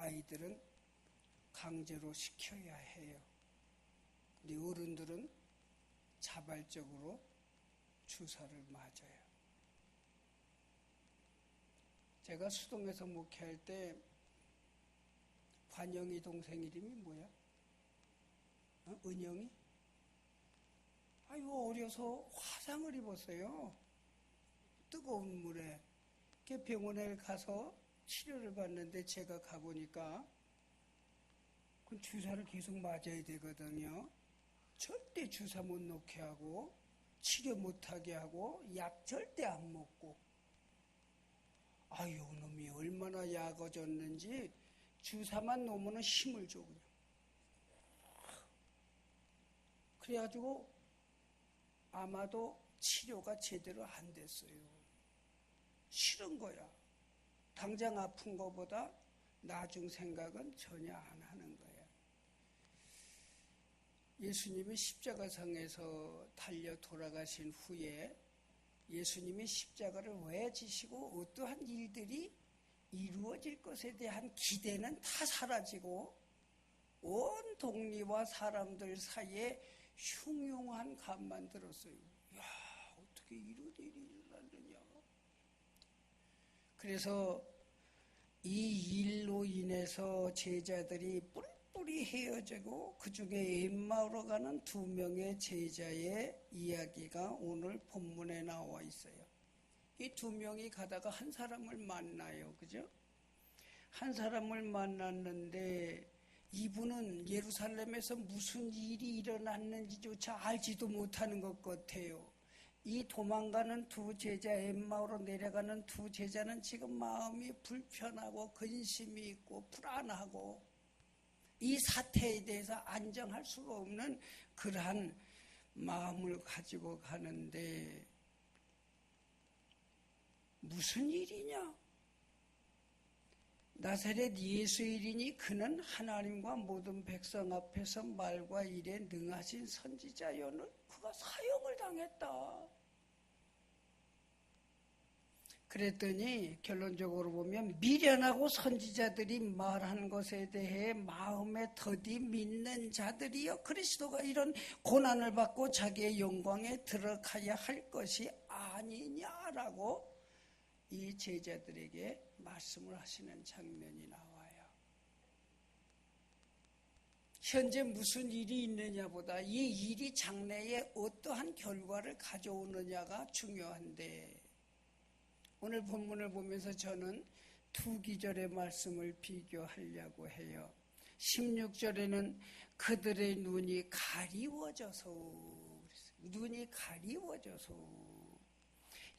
아이들은 강제로 시켜야 해요. 근데 어른들은 자발적으로 주사를 맞아요. 제가 수동에서 목회할 때 관영이 동생 이름이 뭐야? 은영이? 아이고 어려서 화상을 입었어요. 뜨거운 물에. 병원에 가서 치료를 받는데 제가 가보니까 그 주사를 계속 맞아야 되거든요. 절대 주사 못 놓게 하고 치료 못하게 하고 약 절대 안 먹고. 아유 놈이 얼마나 약어졌는지 주사만 놓으면 힘을 줘 그냥. 그래가지고 아마도 치료가 제대로 안 됐어요. 싫은 거야. 당장 아픈 거보다 나중 생각은 전혀 안 하는 거야. 예수님이 십자가상에서 달려 돌아가신 후에 예수님이 십자가를 왜 지시고 어떠한 일들이 이루어질 것에 대한 기대는 다 사라지고 온 동리와 사람들 사이에 흉흉한 감만 들었어요. 야, 어떻게 이런 일이 일어났느냐. 그래서 이 일로 인해서 제자들이 뿔뿔이 헤어지고 그 중에 엠마오로 가는 2명의 제자의 이야기가 오늘 본문에 나와 있어요. 이 2명이 가다가 한 사람을 만나요. 그죠? 한 사람을 만났는데 이분은 예루살렘에서 무슨 일이 일어났는지조차 알지도 못하는 것 같아요. 이 도망가는 2 제자, 엠마오로 내려가는 2 제자는 지금 마음이 불편하고 근심이 있고 불안하고 이 사태에 대해서 안정할 수가 없는 그러한 마음을 가지고 가는데 무슨 일이냐? 나사렛 예수이리니 그는 하나님과 모든 백성 앞에서 말과 일에 능하신 선지자여는 그가 사형을 당했다. 그랬더니 결론적으로 보면 미련하고 선지자들이 말한 것에 대해 마음에 더디 믿는 자들이여 그리스도가 이런 고난을 받고 자기의 영광에 들어가야 할 것이 아니냐라고 이 제자들에게 말씀을 하시는 장면이 나와요. 현재 무슨 일이 있느냐보다 이 일이 장래에 어떠한 결과를 가져오느냐가 중요한데 오늘 본문을 보면서 저는 2 기절의 말씀을 비교하려고 해요. 16절에는 그들의 눈이 가리워져서 눈이 가리워져서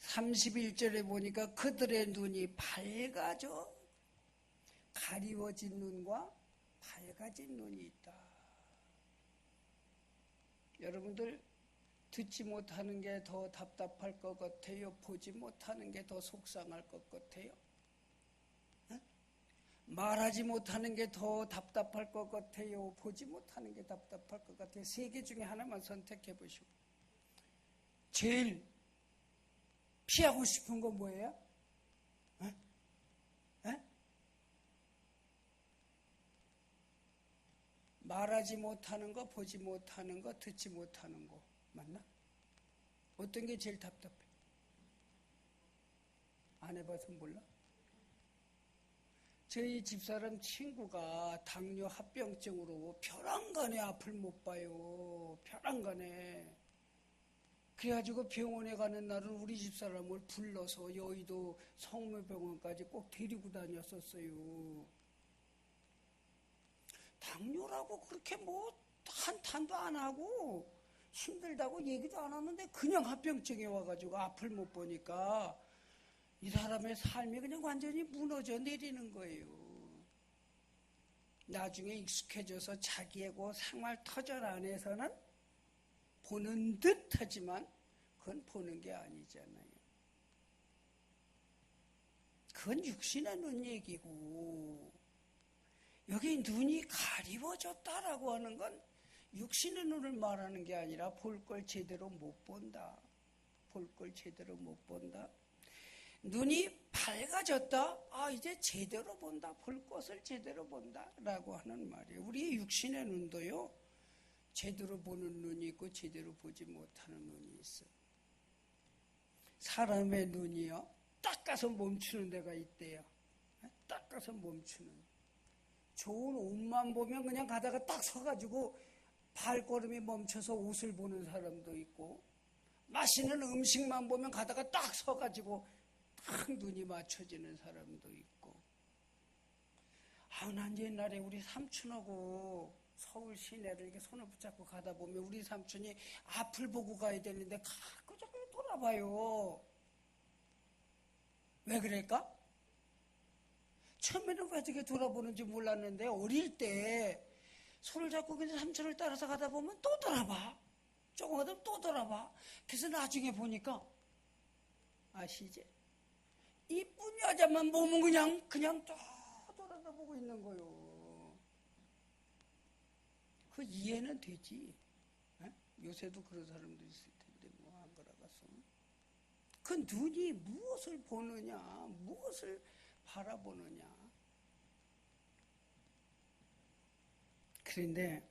31절에 보니까 그들의 눈이 밝아져 가리워진 눈과 밝아진 눈이 있다. 여러분들 듣지 못하는 게 더 답답할 것 같아요? 보지 못하는 게 더 속상할 것 같아요? 응? 말하지 못하는 게 더 답답할 것 같아요? 보지 못하는 게 답답할 것 같아요? 3개 중에 하나만 선택해 보시고 제일 피하고 싶은 건 뭐예요? 응? 응? 말하지 못하는 거, 보지 못하는 거, 듣지 못하는 거 맞나? 어떤 게 제일 답답해? 안 해봐서 몰라? 저희 집사람 친구가 당뇨 합병증으로 벼랑간에 앞을 못 봐요. 벼랑간에. 그래가지고 병원에 가는 날은 우리 집사람을 불러서 여의도 성모병원까지 꼭 데리고 다녔었어요. 당뇨라고 그렇게 한탄도 안 하고 힘들다고 얘기도 안 하는데 그냥 합병증에 와가지고 앞을 못 보니까 이 사람의 삶이 그냥 완전히 무너져 내리는 거예요. 나중에 익숙해져서 자기의 그 생활 터전 안에서는 보는 듯 하지만 그건 보는 게 아니잖아요. 그건 육신의 눈 얘기고 여기 눈이 가리워졌다라고 하는 건 육신의 눈을 말하는 게 아니라 볼 걸 제대로 못 본다. 볼 걸 제대로 못 본다. 눈이 밝아졌다. 아, 이제 제대로 본다. 볼 것을 제대로 본다. 라고 하는 말이에요. 우리 육신의 눈도요, 제대로 보는 눈이 있고 제대로 보지 못하는 눈이 있어요. 사람의 눈이요, 딱 가서 멈추는 데가 있대요. 딱 가서 멈추는. 좋은 옷만 보면 그냥 가다가 딱 서가지고 발걸음이 멈춰서 옷을 보는 사람도 있고, 맛있는 음식만 보면 가다가 딱 서가지고 딱 눈이 맞춰지는 사람도 있고. 아, 난 옛날에 우리 삼촌하고 서울 시내를 이렇게 손을 붙잡고 가다 보면 우리 삼촌이 앞을 보고 가야 되는데 자꾸 돌아봐요. 왜 그럴까? 처음에는 왜 저렇게 돌아보는지 몰랐는데 어릴 때 손을 잡고 그냥 삼촌을 따라서 가다 보면 또 돌아봐. 조금 하다 또 돌아봐. 그래서 나중에 보니까 아시지? 이쁜 여자만 보면 그냥 또 돌아다보고 있는 거요. 그 이해는 되지. 에? 요새도 그런 사람도 있을 텐데 뭐 안 걸어갔으면. 그 눈이 무엇을 보느냐, 무엇을 바라보느냐. 그런데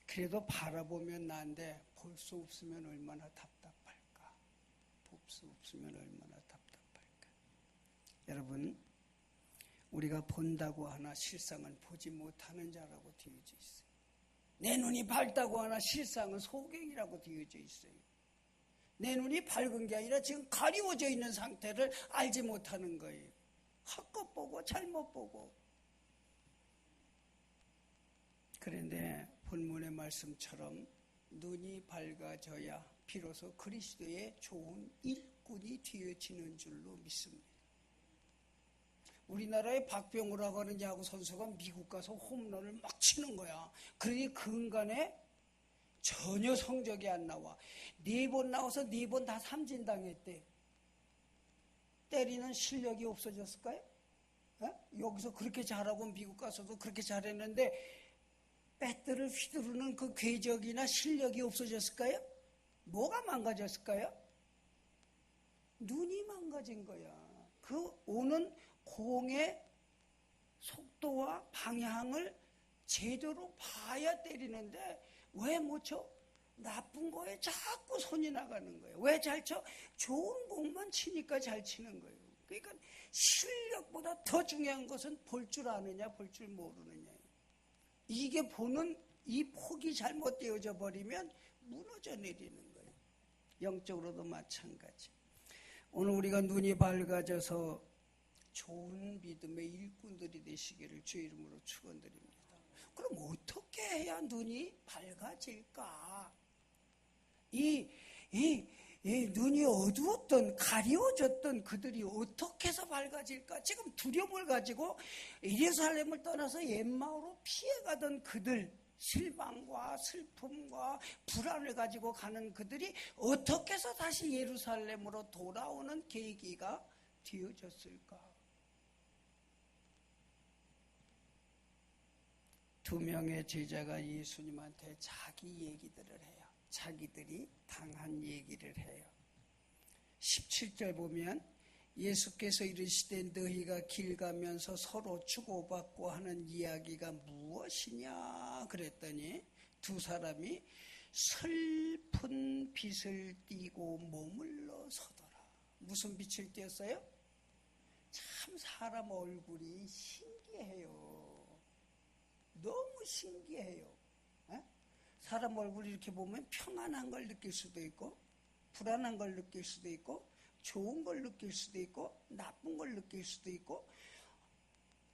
그래도 바라보면 난데 볼 수 없으면 얼마나 답답할까. 볼 수 없으면 얼마나 답답할까. 여러분, 우리가 본다고 하나 실상은 보지 못하는 자라고 되어져 있어요. 내 눈이 밝다고 하나 실상은 소경이라고 되어져 있어요. 내 눈이 밝은 게 아니라 지금 가리워져 있는 상태를 알지 못하는 거예요. 헛것 보고 잘못 보고. 그런데 본문의 말씀처럼 눈이 밝아져야 비로소 그리스도의 좋은 일꾼이 되어지는 줄로 믿습니다. 우리나라의 박병호라고 하는 야구 선수가 미국 가서 홈런을 막 치는 거야. 그러니 근간에 전혀 성적이 안 나와. 4번 나와서 4번 다 삼진당했대. 때리는 실력이 없어졌을까요? 여기서 그렇게 잘하고 미국 가서도 그렇게 잘했는데 배트를 휘두르는 그 궤적이나 실력이 없어졌을까요? 뭐가 망가졌을까요? 눈이 망가진 거야. 그 오는 공의 속도와 방향을 제대로 봐야 때리는데 왜 못 쳐? 나쁜 거에 자꾸 손이 나가는 거예요. 왜 잘 쳐? 좋은 공만 치니까 잘 치는 거예요. 그러니까 실력보다 더 중요한 것은 볼 줄 아느냐, 볼 줄 모르느냐. 이게 보는 이 폭이 잘못되어져 버리면 무너져 내리는 거예요. 영적으로도 마찬가지. 오늘 우리가 눈이 밝아져서 좋은 믿음의 일꾼들이 되시기를 주의 이름으로 축원드립니다. 그럼 어떻게 해야 눈이 밝아질까? 이 눈이 어두웠던, 가리워졌던 그들이 어떻게 해서 밝아질까? 지금 두려움을 가지고 예루살렘을 떠나서 엠마오로 피해가던 그들, 실망과 슬픔과 불안을 가지고 가는 그들이 어떻게 해서 다시 예루살렘으로 돌아오는 계기가 되어졌을까? 2명의 제자가 예수님한테 자기 얘기들을 해요. 자기들이 당한 얘기를 해요. 17절 보면 예수께서 이르시되 너희가 길 가면서 서로 주고받고 하는 이야기가 무엇이냐 그랬더니 두 사람이 슬픈 빛을 띠고 머물러 서더라. 무슨 빛을 띄었어요? 참 사람 얼굴이 신기해요. 너무 신기해요. 사람 얼굴 이렇게 보면 평안한 걸 느낄 수도 있고 불안한 걸 느낄 수도 있고 좋은 걸 느낄 수도 있고 나쁜 걸 느낄 수도 있고.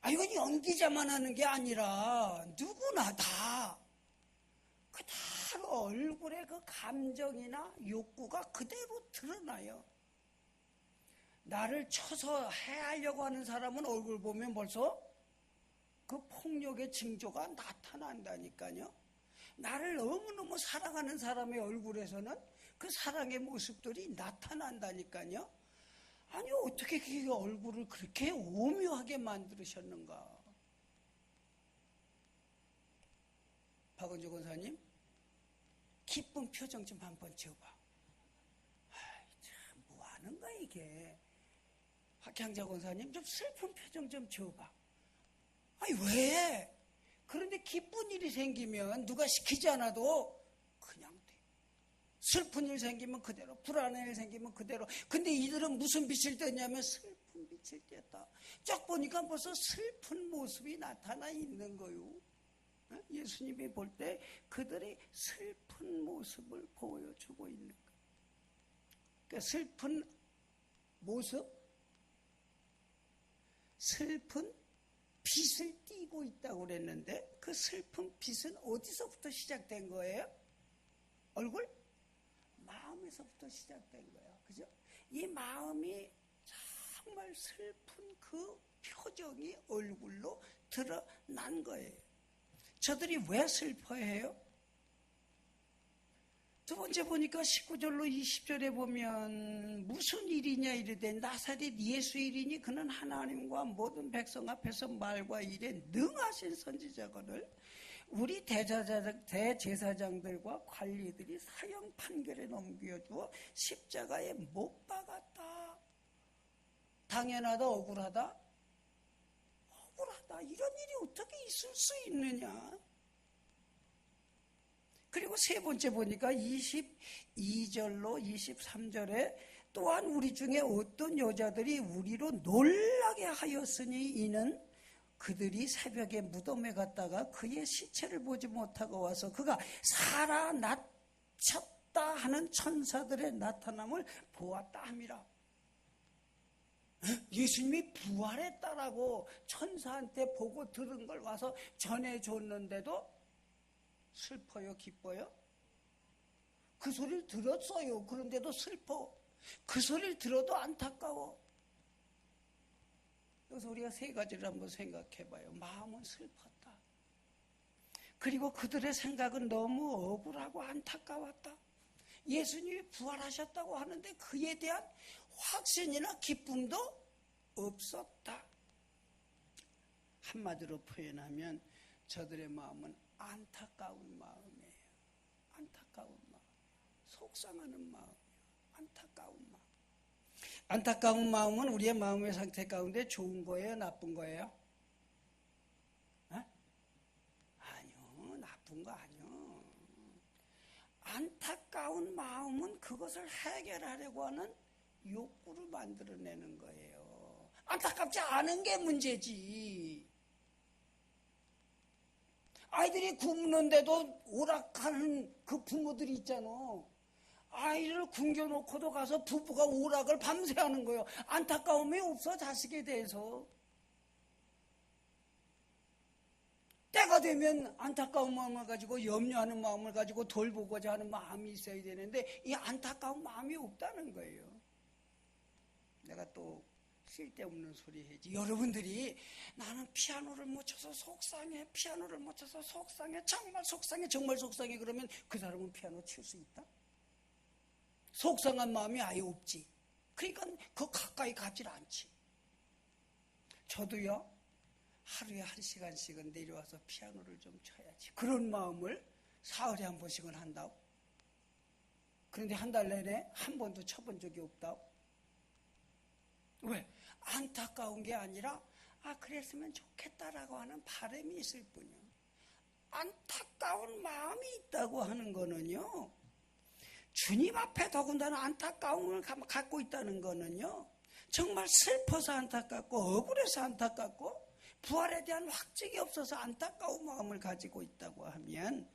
이건 연기자만 하는 게 아니라 누구나 다 얼굴에 그 감정이나 욕구가 그대로 드러나요. 나를 쳐서 해하려고 하는 사람은 얼굴 보면 벌써 그 폭력의 징조가 나타난다니까요. 나를 너무너무 사랑하는 사람의 얼굴에서는 그 사랑의 모습들이 나타난다니까요. 아니 어떻게 그 얼굴을 그렇게 오묘하게 만드셨는가. 박은주 권사님, 기쁜 표정 좀 한번 지어봐. 참 뭐하는 거야 이게. 박향자 권사님 좀 슬픈 표정 좀 줘봐. 아니 왜? 그런데 기쁜 일이 생기면 누가 시키지 않아도 그냥 돼. 슬픈 일 생기면 그대로, 불안한 일 생기면 그대로. 근데 이들은 무슨 빛을 띠었냐면 슬픈 빛을 띠었다. 쫙 보니까 벌써 슬픈 모습이 나타나 있는 거요. 예수님이 볼 때 그들이 슬픈 모습을 보여주고 있는 거예요. 그러니까 슬픈 모습, 슬픈 빛을 띠고 있다고 그랬는데 그 슬픈 빛은 어디서부터 시작된 거예요? 얼굴? 마음에서부터 시작된 거예요. 그죠? 이 마음이 정말 슬픈 그 표정이 얼굴로 드러난 거예요. 저들이 왜 슬퍼해요? 두 번째 보니까 19절로 20절에 보면 무슨 일이냐 이르되 나사렛 예수 일이니 그는 하나님과 모든 백성 앞에서 말과 일에 능하신 선지자거늘 우리 대제사장들과 관리들이 사형 판결에 넘겨주어 십자가에 못 박았다. 당연하다, 억울하다? 억울하다. 이런 일이 어떻게 있을 수 있느냐? 그리고 세 번째 보니까 22절로 23절에 또한 우리 중에 어떤 여자들이 우리로 놀라게 하였으니 이는 그들이 새벽에 무덤에 갔다가 그의 시체를 보지 못하고 와서 그가 살아났다 하는 천사들의 나타남을 보았다 함이라. 예수님이 부활했다라고 천사한테 보고 들은 걸 와서 전해줬는데도 슬퍼요, 기뻐요? 그 소리를 들었어요. 그런데도 슬퍼. 그 소리를 들어도 안타까워. 그래서 우리가 세 가지를 한번 생각해봐요. 마음은 슬펐다. 그리고 그들의 생각은 너무 억울하고 안타까웠다. 예수님이 부활하셨다고 하는데 그에 대한 확신이나 기쁨도 없었다. 한마디로 표현하면 저들의 마음은 안타까운 마음이에요. 안타까운 마음. 속상하는 마음이에요. 안타까운 마음. 안타까운 마음은 우리의 마음의 상태 가운데 좋은 거예요? 나쁜 거예요? 아니요. 나쁜 거 아니요. 안타까운 마음은 그것을 해결하려고 하는 욕구를 만들어내는 거예요. 안타깝지 않은 게 문제지. 아이들이 굶는데도 오락하는 그 부모들이 있잖아. 아이를 굶겨놓고도 가서 부부가 오락을 밤새 하는 거예요. 안타까움이 없어, 자식에 대해서. 때가 되면 안타까운 마음을 가지고 염려하는 마음을 가지고 돌보고자 하는 마음이 있어야 되는데 이 안타까운 마음이 없다는 거예요. 내가 또 쓸데없는 소리 해야지. 여러분들이 나는 피아노를 못 쳐서 속상해, 피아노를 못 쳐서 속상해, 정말 속상해, 정말 속상해. 그러면 그 사람은 피아노 칠 수 있다? 속상한 마음이 아예 없지. 그러니까 그 가까이 가질 않지. 저도요, 하루에 1시간씩은 내려와서 피아노를 좀 쳐야지. 그런 마음을 사흘에 한 번씩은 한다고. 그런데 한 달 내내 한 번도 쳐본 적이 없다고. 왜? 안타까운 게 아니라 그랬으면 좋겠다라고 하는 바람이 있을 뿐이요. 안타까운 마음이 있다고 하는 거는요, 주님 앞에 더군다나 안타까움을 갖고 있다는 거는요, 정말 슬퍼서 안타깝고 억울해서 안타깝고 부활에 대한 확증이 없어서 안타까운 마음을 가지고 있다고 하면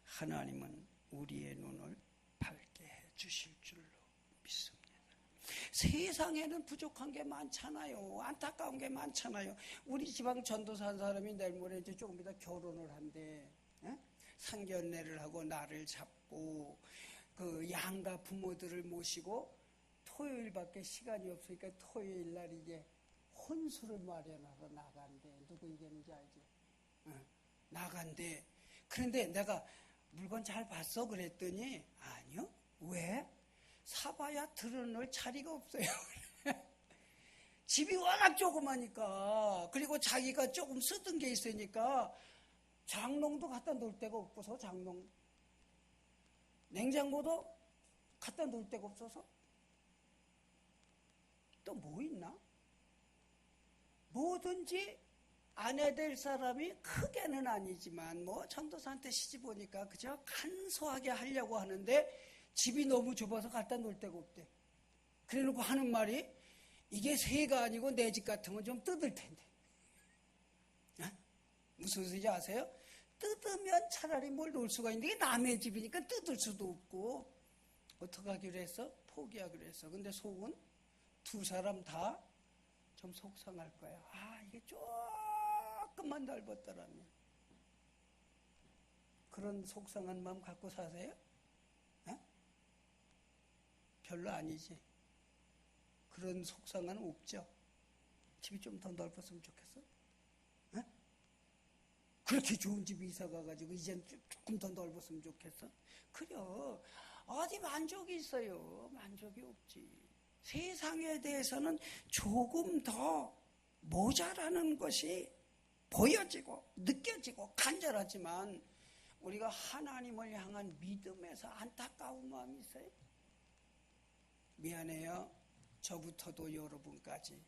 하나님은 우리의 눈을 밝게 해 주실 줄로 믿습니다. 세상에는 부족한 게 많잖아요. 안타까운 게 많잖아요. 우리 지방 전도사 한 사람이 내일 모레 이제 조금 이따 결혼을 한대. 상견례를 하고 날을 잡고 그 양가 부모들을 모시고 토요일밖에 시간이 없으니까 토요일 날 이제 혼수를 마련하러 나간대. 누구 얘기하는지 알지? 나간대. 그런데 내가 물건 잘 봤어? 그랬더니 아니요. 왜? 사봐야 들어놓을 자리가 없어요. 집이 워낙 조그마니까, 그리고 자기가 조금 쓰던 게 있으니까 장롱도 갖다 놓을 데가 없고서, 장롱 냉장고도 갖다 놓을 데가 없어서. 또 뭐 있나? 뭐든지 아내 될 사람이 크게는 아니지만 뭐 전도사한테 시집 오니까 그저 간소하게 하려고 하는데 집이 너무 좁아서 갖다 놓을 데가 없대. 그래놓고 하는 말이 이게 새가 아니고 내 집 같으면 좀 뜯을 텐데. 무슨 소리인지 아세요? 뜯으면 차라리 뭘 놓을 수가 있는데 이게 남의 집이니까 뜯을 수도 없고 어떻게 하기로 했어? 포기하기로 했어. 근데 속은 두 사람 다 좀 속상할 거야. 아, 이게 조금만 넓었더라면. 그런 속상한 마음 갖고 사세요? 별로 아니지. 그런 속상한 없죠. 집이 좀 더 넓었으면 좋겠어? 그렇게 좋은 집에 이사 가가지고 이젠 조금 더 넓었으면 좋겠어? 그래요. 어디 만족이 있어요? 만족이 없지. 세상에 대해서는 조금 더 모자라는 것이 보여지고 느껴지고 간절하지만 우리가 하나님을 향한 믿음에서 안타까운 마음이 있어요. 미안해요. 저부터도 여러분까지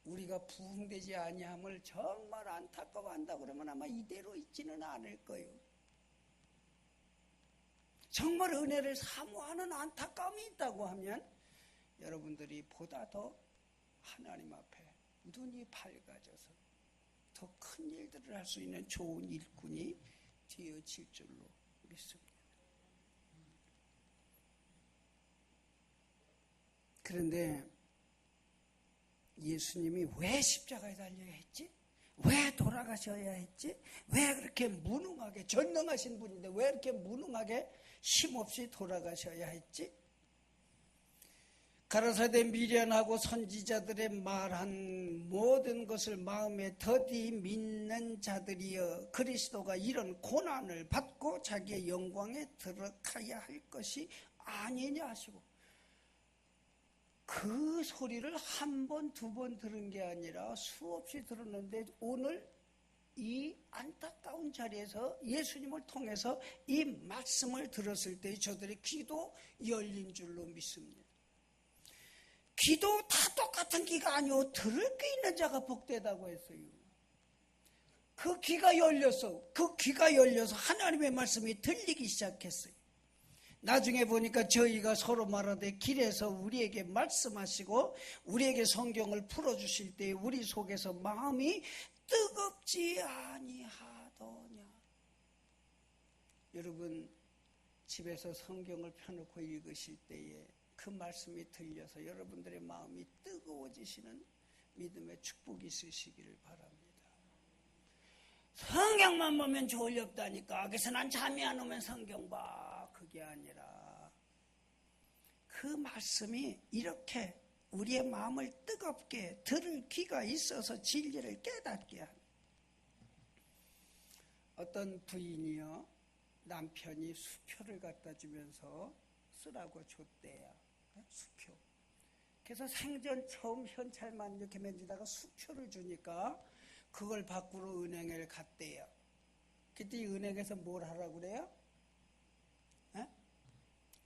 우리가 부흥되지 아니함을 정말 안타까워한다 그러면 아마 이대로 있지는 않을 거예요. 정말 은혜를 사모하는 안타까움이 있다고 하면 여러분들이 보다 더 하나님 앞에 눈이 밝아져서 더 큰 일들을 할 수 있는 좋은 일꾼이 되어질 줄로 믿습니다. 그런데 예수님이 왜 십자가에 달려야 했지? 왜 돌아가셔야 했지? 왜 그렇게 무능하게 전능하신 분인데 왜 이렇게 무능하게 힘없이 돌아가셔야 했지? 가라사대 미련하고 선지자들의 말한 모든 것을 마음에 더디 믿는 자들이여 그리스도가 이런 고난을 받고 자기의 영광에 들어가야 할 것이 아니냐 하시고 그 소리를 한 번, 두 번 들은 게 아니라 수없이 들었는데 오늘 이 안타까운 자리에서 예수님을 통해서 이 말씀을 들었을 때 저들의 귀도 열린 줄로 믿습니다. 귀도 다 똑같은 귀가 아니오. 들을 게 있는 자가 복되다고 했어요. 그 귀가 열렸어. 그 귀가 열려서 하나님의 말씀이 들리기 시작했어요. 나중에 보니까 저희가 서로 말하되 길에서 우리에게 말씀하시고 우리에게 성경을 풀어주실 때 우리 속에서 마음이 뜨겁지 아니하더냐. 여러분 집에서 성경을 펴놓고 읽으실 때에 그 말씀이 들려서 여러분들의 마음이 뜨거워지시는 믿음의 축복이 있으시기를 바랍니다. 성경만 보면 좋을 리 없다니까. 그래서 난 잠이 안 오면 성경 봐. 그게 아니라 그 말씀이 이렇게 우리의 마음을 뜨겁게 들을 귀가 있어서 진리를 깨닫게 하는. 어떤 부인이요 남편이 수표를 갖다 주면서 쓰라고 줬대요. 수표. 그래서 생전 처음 현찰만 이렇게 만지다가 수표를 주니까 그걸 바꾸러 은행에 갔대요. 그때 은행에서 뭘 하라고 그래요?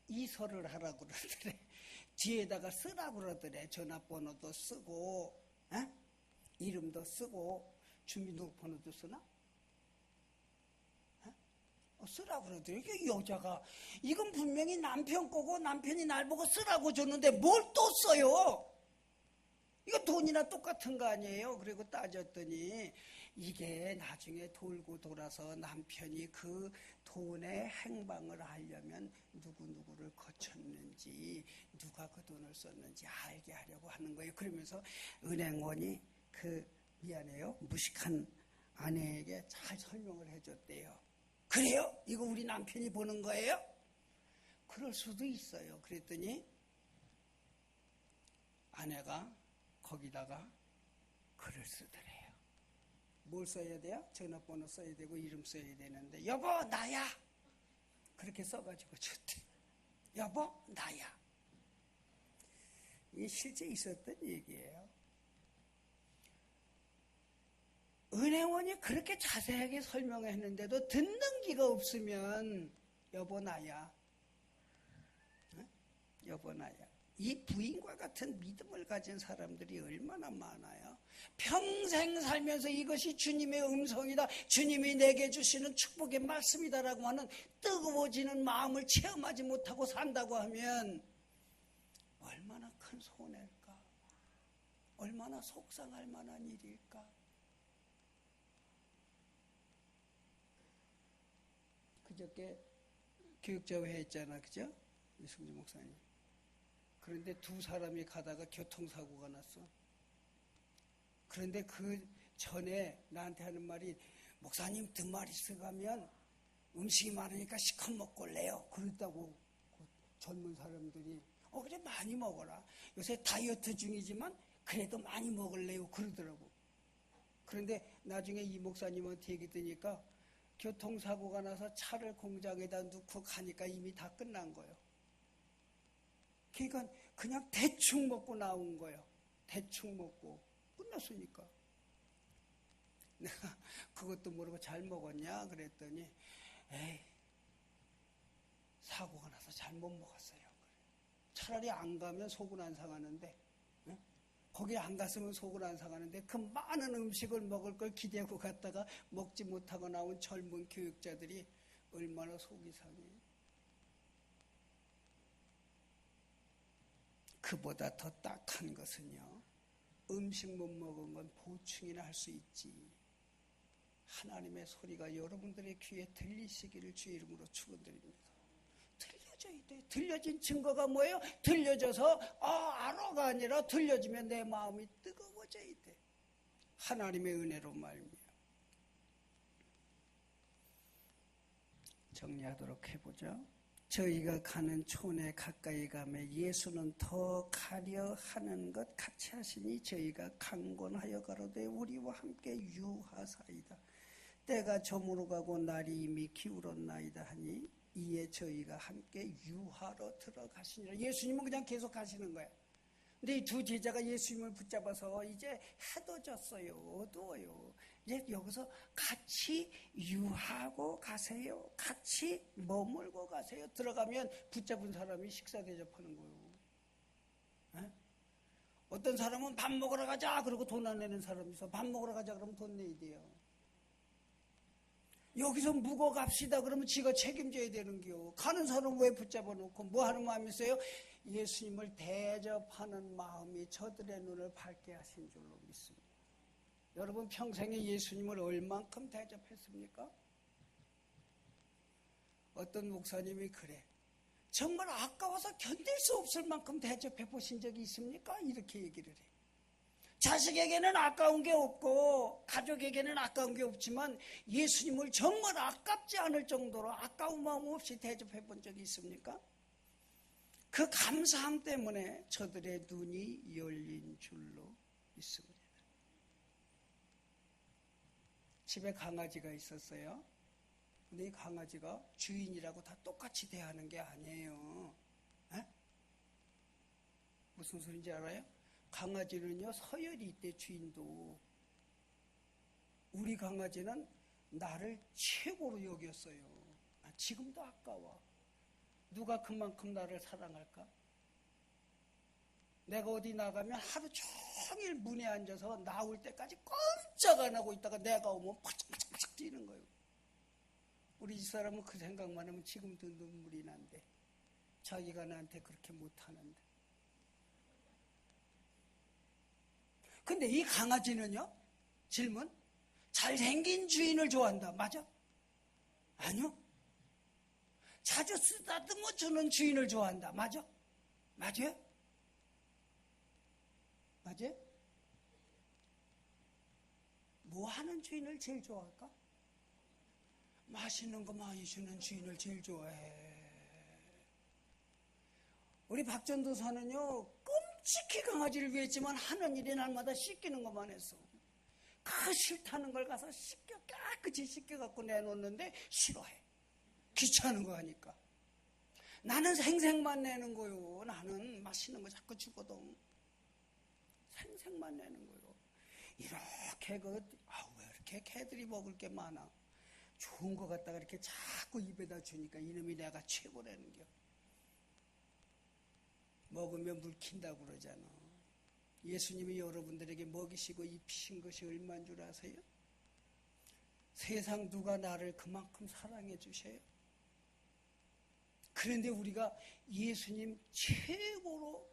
이서를 하라고 그러더래. 뒤에다가 쓰라고 그러더래. 전화번호도 쓰고 이름도 쓰고 주민등록번호도 쓰나? 쓰라고 그러더래. 이게 여자가 이건 분명히 남편 거고 남편이 날 보고 쓰라고 줬는데 뭘 또 써요? 이거 돈이나 똑같은 거 아니에요? 그리고 따졌더니 이게 나중에 돌고 돌아서 남편이 그 돈의 행방을 알려면 누구누구를 거쳤는지 누가 그 돈을 썼는지 알게 하려고 하는 거예요. 그러면서 은행원이 미안해요 무식한 아내에게 잘 설명을 해줬대요. 그래요? 이거 우리 남편이 보는 거예요? 그럴 수도 있어요. 그랬더니 아내가 거기다가 글을 쓰더래요. 뭘 써야 돼요? 전화번호 써야 되고 이름 써야 되는데 여보 나야 그렇게 써가지고 줬대. 여보 나야. 이게 실제 있었던 얘기예요. 은행원이 그렇게 자세하게 설명했는데도 듣는 귀가 없으면 여보 나야. 여보 나야. 이 부인과 같은 믿음을 가진 사람들이 얼마나 많아요. 평생 살면서 이것이 주님의 음성이다, 주님이 내게 주시는 축복의 말씀이다라고 하는 뜨거워지는 마음을 체험하지 못하고 산다고 하면 얼마나 큰 손해일까, 얼마나 속상할 만한 일일까. 그저께 교육자회 했잖아, 그죠? 이승주 목사님. 그런데 두 사람이 가다가 교통사고가 났어. 그런데 그 전에 나한테 하는 말이, 목사님 드마리스 가면 음식이 많으니까 시컷 먹고 올래요. 그랬다고 그 젊은 사람들이. 그래 많이 먹어라. 요새 다이어트 중이지만 그래도 많이 먹을래요. 그러더라고. 그런데 나중에 이 목사님한테 얘기 드니까 교통사고가 나서 차를 공장에다 놓고 가니까 이미 다 끝난 거예요. 그러니까 그냥 대충 먹고 나온 거예요. 대충 먹고 끝났으니까. 내가 그것도 모르고 잘 먹었냐 그랬더니, 에이, 사고가 나서 잘못 먹었어요. 차라리 안 가면 속은 안 상하는데, 응? 거기 안 갔으면 속은 안 상하는데 그 많은 음식을 먹을 걸 기대하고 갔다가 먹지 못하고 나온 젊은 교육자들이 얼마나 속이 상해요. 그보다 더 딱한 것은요, 음식 못 먹은 건 보충이나 할 수 있지. 하나님의 소리가 여러분들의 귀에 들리시기를 주 이름으로 축원드립니다. 들려져야 돼. 들려진 증거가 뭐예요? 들려져서 알아가 아니라 들려지면 내 마음이 뜨거워져야 돼. 하나님의 은혜로 말입니다. 정리하도록 해보죠. 저희가 가는 촌에 가까이 가면 예수는 더 가려 하는 것 같이 하시니 저희가 강권하여 가로되 우리와 함께 유하사이다. 때가 저물어 가고 날이 이미 기울었나이다 하니 이에 저희가 함께 유하로 들어가시니라. 예수님은 그냥 계속 가시는 거예요. 근데 이 두 제자가 예수님을 붙잡아서 이제 해도 졌어요. 어두워요. 이제 여기서 같이 유하고 가세요. 같이 머물고 가세요. 들어가면 붙잡은 사람이 식사 대접하는 거예요. 에? 어떤 사람은 밥 먹으러 가자 그러고 돈 안 내는 사람이 있어. 밥 먹으러 가자 그러면 돈 내야 돼요. 여기서 묵어 갑시다 그러면 지가 책임져야 되는겨. 가는 사람 왜 붙잡아 놓고 뭐 하는 마음이 있어요? 예수님을 대접하는 마음이 저들의 눈을 밝게 하신 줄로 믿습니다. 여러분 평생에 예수님을 얼만큼 대접했습니까? 어떤 목사님이 그래, 정말 아까워서 견딜 수 없을 만큼 대접해 보신 적이 있습니까? 이렇게 얘기를 해. 자식에게는 아까운 게 없고 가족에게는 아까운 게 없지만 예수님을 정말 아깝지 않을 정도로 아까운 마음 없이 대접해 본 적이 있습니까? 그 감사함 때문에 저들의 눈이 열린 줄로 있습니다. 집에 강아지가 있었어요. 근데 이 강아지가 주인이라고 다 똑같이 대하는 게 아니에요. 에? 무슨 소리인지 알아요? 강아지는요 서열이 있대. 주인도. 우리 강아지는 나를 최고로 여겼어요. 지금도 아까워. 누가 그만큼 나를 사랑할까? 내가 어디 나가면 하루 종일 문에 앉아서 나올 때까지 꼼짝 안 하고 있다가 내가 오면 파짝파짝 뛰는 거예요. 우리 집사람은 그 생각만 하면 지금도 눈물이 난대. 자기가 나한테 그렇게 못하는데. 근데 이 강아지는요, 질문, 잘생긴 주인을 좋아한다. 맞아? 아니요. 자주 쓰다듬어 주는 주인을 좋아한다. 맞아? 맞아요? 맞아요? 뭐 하는 주인을 제일 좋아할까? 맛있는 거 많이 주는 주인을 제일 좋아해. 우리 박전도사는요, 끔찍히 강아지를 위했지만 하는 일이 날마다 씻기는 것만 했어. 그 싫다는 걸 가서 깨끗이 씻겨갖고 내놓는데 싫어해. 귀찮은 거 하니까. 나는 생색만 내는 거요. 나는 맛있는 거 자꾸 주거든. 생색만 내는 거요. 이렇게 왜 이렇게 개들이 먹을 게 많아. 좋은 거 갖다가 이렇게 자꾸 입에다 주니까 이놈이 내가 최고라는 겨. 먹으면 물킨다고 그러잖아. 예수님이 여러분들에게 먹이시고 입히신 것이 얼마인 줄 아세요? 세상 누가 나를 그만큼 사랑해 주셔요? 그런데 우리가 예수님 최고로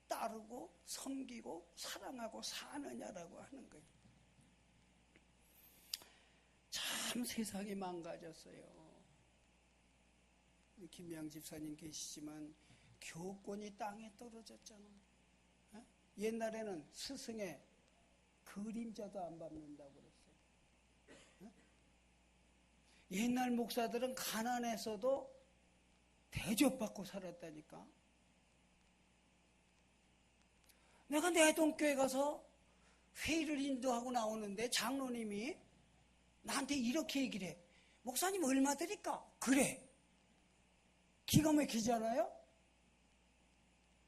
따르고 섬기고 사랑하고 사느냐라고 하는 거예요. 참 세상이 망가졌어요. 김양 집사님 계시지만 교권이 땅에 떨어졌잖아. 옛날에는 스승의 그림자도 안 밟는다고 그랬어요. 옛날 목사들은 가난해서도 대접받고 살았다니까. 내가 내동교회 가서 회의를 인도하고 나오는데 장로님이 나한테 이렇게 얘기를 해. 목사님 얼마 드릴까? 그래. 기가 막히잖아요?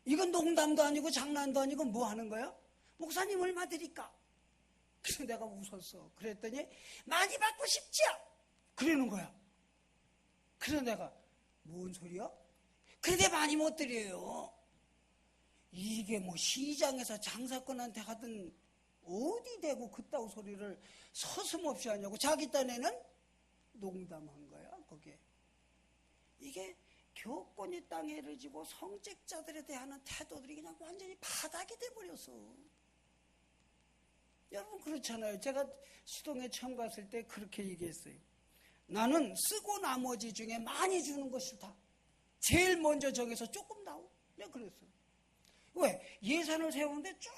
이건 농담도 아니고 장난도 아니고 뭐 하는 거야? 목사님 얼마 드릴까? 그래서 내가 웃었어. 그랬더니 많이 받고 싶지요? 그러는 거야. 그래서 내가 뭔 소리야? 그런데 많이 못 드려요. 이게 뭐 시장에서 장사꾼한테 하든 어디 대고 그따구 소리를 서슴없이 하냐고. 자기 딴에는 농담한 거야 거기에. 이게 교권이 땅에 이르지고 성직자들에 대한 태도들이 그냥 완전히 바닥이 돼버렸어. 여러분 그렇잖아요. 제가 수동에 처음 갔을 때 그렇게 얘기했어요. 나는 쓰고 나머지 중에 많이 주는 거 싫다. 제일 먼저 정해서 조금 나오. 내가 그랬어요. 왜? 예산을 세우는데 쭉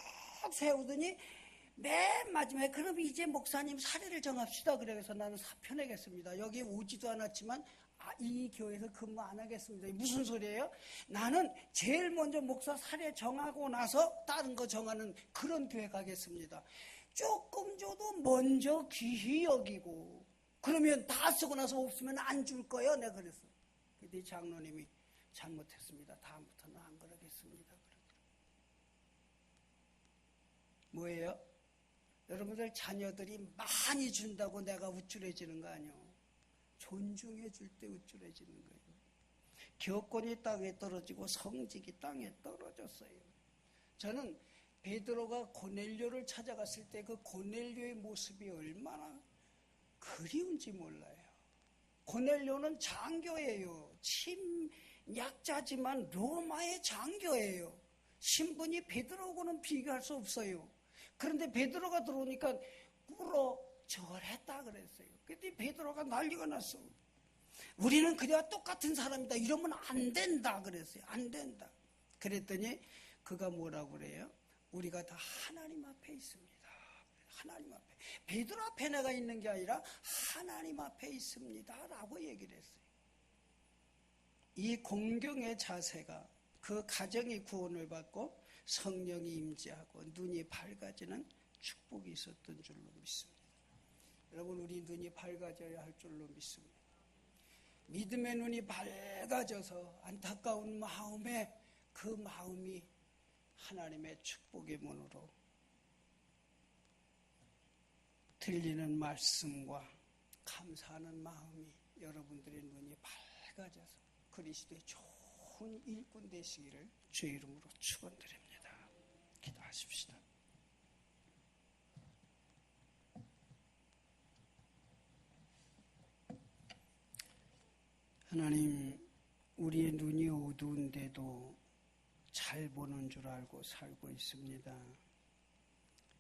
세우더니 맨 마지막에 그럼 이제 목사님 사례를 정합시다. 그래서 나는 사표 내겠습니다. 여기 오지도 않았지만 이 교회에서 근무 안 하겠습니다. 무슨 소리예요? 나는 제일 먼저 목사 사례 정하고 나서 다른 거 정하는 그런 교회 가겠습니다. 조금 줘도 먼저 귀히 여기고 그러면 다 쓰고 나서 없으면 안 줄 거예요. 내가 그랬어. 근데 장로님이 잘못했습니다. 다음부터는 안 그러겠습니다. 뭐예요? 여러분들 자녀들이 많이 준다고 내가 우쭐해지는 거 아니에요. 존중해 줄 때 우쭐해지는 거예요. 교권이 땅에 떨어지고 성직이 땅에 떨어졌어요. 저는 베드로가 고넬료를 찾아갔을 때 그 고넬료의 모습이 얼마나 그리운지 몰라요. 고넬료는 장교예요. 침략자지만 로마의 장교예요. 신분이 베드로하고는 비교할 수 없어요. 그런데 베드로가 들어오니까 꿇어 절했다 그랬어요. 근데 베드로가 난리가 났어. 우리는 그대와 똑같은 사람이다. 이러면 안 된다 그랬어요. 안 된다. 그랬더니 그가 뭐라고 그래요? 우리가 다 하나님 앞에 있습니다. 하나님 앞에. 베드로 앞에 내가 있는 게 아니라 하나님 앞에 있습니다. 라고 얘기를 했어요. 이 공경의 자세가 그 가정이 구원을 받고 성령이 임재하고 눈이 밝아지는 축복이 있었던 줄로 믿습니다. 여러분 우리 눈이 밝아져야 할 줄로 믿습니다. 믿음의 눈이 밝아져서 안타까운 마음에 그 마음이 하나님의 축복의 문으로 들리는 말씀과 감사하는 마음이 여러분들의 눈이 밝아져서 그리스도의 좋은 일꾼 되시기를 주의 이름으로 축원드립니다. 기도하십시다. 하나님, 우리의 눈이 어두운데도 잘 보는 줄 알고 살고 있습니다.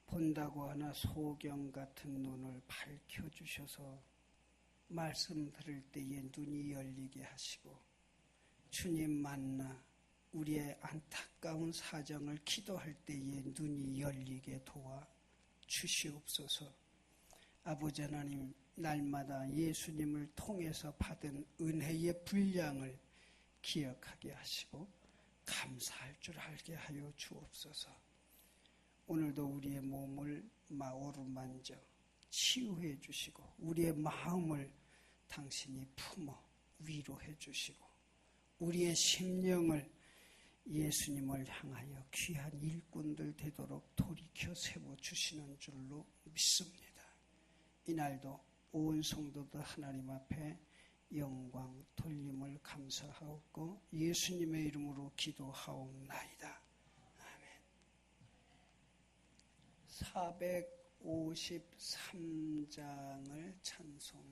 본다고 하나 소경 같은 눈을 밝혀주셔서 말씀 들을 때에 눈이 열리게 하시고 주님 만나 우리의 안타까운 사정을 기도할 때에 눈이 열리게 도와 주시옵소서. 아버지 하나님, 날마다 예수님을 통해서 받은 은혜의 분량을 기억하게 하시고 감사할 줄 알게 하여 주옵소서. 오늘도 우리의 몸을 어루만져 치유해 주시고 우리의 마음을 당신이 품어 위로해 주시고 우리의 심령을 예수님을 향하여 귀한 일꾼들 되도록 돌이켜 세워주시는 줄로 믿습니다. 이날도 온 성도들 하나님 앞에 영광 돌림을 감사하옵고 예수님의 이름으로 기도하옵나이다. 아멘. 453장을 찬송